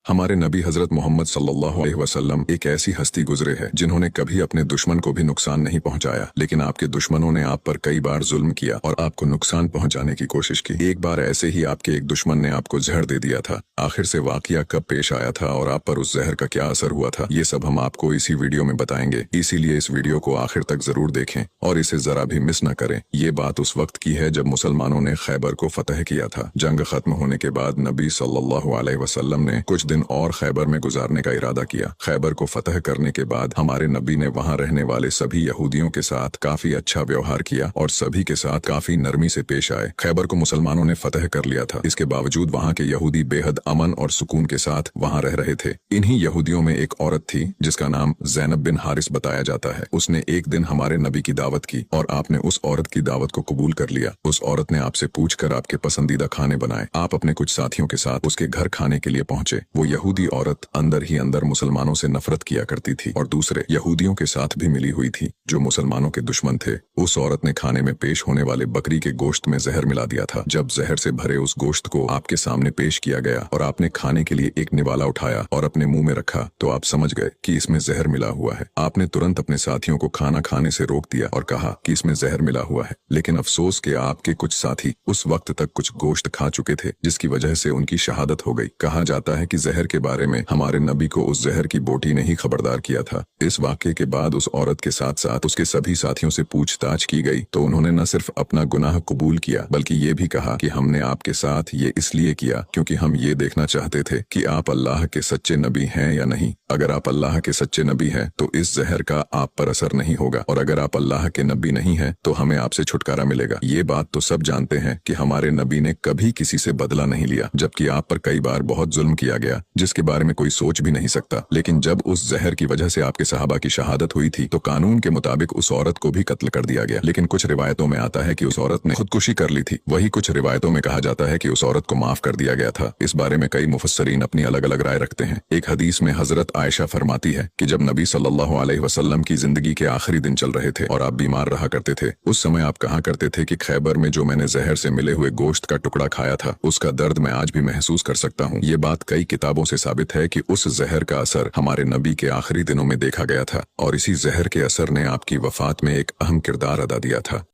हमारे नबी हजरत मोहम्मद सल्लल्लाहु अलैहि वसल्लम एक ऐसी हस्ती गुजरे है जिन्होंने कभी अपने दुश्मन को भी नुकसान नहीं पहुंचाया, लेकिन आपके दुश्मनों ने आप पर कई बार जुल्म किया और आपको नुकसान पहुंचाने की कोशिश की। एक बार ऐसे ही आपके एक दुश्मन ने आपको जहर दे दिया था। आखिर से वाकया कब पेश आया था और आप पर उस जहर का क्या असर हुआ था, ये सब हम आपको इसी वीडियो में बताएंगे। इसीलिए इस वीडियो को आखिर तक जरूर देखें और इसे जरा भी मिस न करें। ये बात उस वक्त की है जब मुसलमानों ने खैबर को फतह किया था। जंग खत्म होने के बाद नबी सल्लल्लाहु अलैहि वसल्लम ने कुछ दिन और खैबर में गुजारने का इरादा किया। खैबर को फतह करने के बाद हमारे नबी ने वहां रहने वाले सभी यहूदियों के साथ काफी अच्छा व्यवहार किया और सभी के साथ काफी नरमी से पेश आए। खैबर को मुसलमानों ने फतह कर लिया था, इसके बावजूद वहां के यहूदी बेहद अमन और सुकून के साथ वहां रह रहे थे। इन्हीं यहूदियों में एक औरत थी जिसका नाम ज़ैनब बिन हारिस बताया जाता है। उसने एक दिन हमारे नबी की दावत की और आपने उस औरत की दावत को कबूल कर लिया। उस औरत ने आपसे पूछकर आपके पसंदीदा खाने बनाए। आप अपने कुछ साथियों के साथ उसके घर खाने के लिए पहुंचे। वो यहूदी औरत अंदर ही अंदर मुसलमानों से नफरत किया करती थी और दूसरे यहूदियों के साथ भी मिली हुई थी जो मुसलमानों के दुश्मन थे। उस औरत ने खाने में पेश होने वाले बकरी के गोश्त में जहर मिला दिया था। जब जहर से भरे उस गोश्त को आपके सामने पेश किया गया और आपने खाने के लिए एक निवाला उठाया और अपने मुंह में रखा तो आप समझ गए कि इसमें जहर मिला हुआ है। आपने तुरंत अपने साथियों को खाना खाने से रोक दिया और कहा कि इसमें जहर मिला हुआ है, लेकिन अफसोस के आपके कुछ साथी उस वक्त तक कुछ गोश्त खा चुके थे जिसकी वजह से उनकी शहादत हो गई। कहा जाता है कि जहर के बारे में हमारे नबी को उस जहर की बोटी ने ही खबरदार किया था। इस वाक़े के बाद उस औरत के साथ साथ उसके सभी साथियों से पूछताछ की गई तो उन्होंने न सिर्फ अपना गुनाह कबूल किया बल्कि ये भी कहा कि हमने आपके साथ ये इसलिए किया क्योंकि हम ये देखना चाहते थे कि आप अल्लाह के सच्चे नबी हैं या नहीं। अगर आप अल्लाह के सच्चे नबी हैं तो इस जहर का आप पर असर नहीं होगा और अगर आप अल्लाह के नबी नहीं हैं तो हमें आपसे छुटकारा मिलेगा। ये बात तो सब जानते हैं कि हमारे नबी ने कभी किसी से बदला नहीं लिया, जबकि आप पर कई बार बहुत जुल्म किया गया जिसके बारे में कोई सोच भी नहीं सकता। लेकिन जब उस जहर की वजह से आपके सहाबा की शहादत हुई थी तो कानून के मुताबिक उस औरत को भी कत्ल कर दिया गया। लेकिन कुछ रिवायतों में आता है कि उस औरत ने खुदकुशी कर ली थी। वही कुछ रिवायतों में कहा जाता है कि उस औरत को माफ कर दिया गया था। इस बारे में कई मुफस्सरीन अपनी अलग अलग राय रखते हैं। एक हदीस में हजरत आयशा फरमाती है कि जब नबी सल्लल्लाहु अलैहि वसल्लम की जिंदगी के आखिरी दिन चल रहे थे और आप बीमार रहा करते थे, उस समय आप कहा करते थे कि खैबर में जो मैंने जहर से मिले हुए गोश्त का टुकड़ा खाया था उसका दर्द मैं आज भी महसूस कर सकता हूँ। ये बात कई किताबों से साबित है कि उस जहर का असर हमारे नबी के आखिरी दिनों में देखा गया था और इसी जहर के असर ने आपकी वफात में एक अहम किरदार अदा दिया था।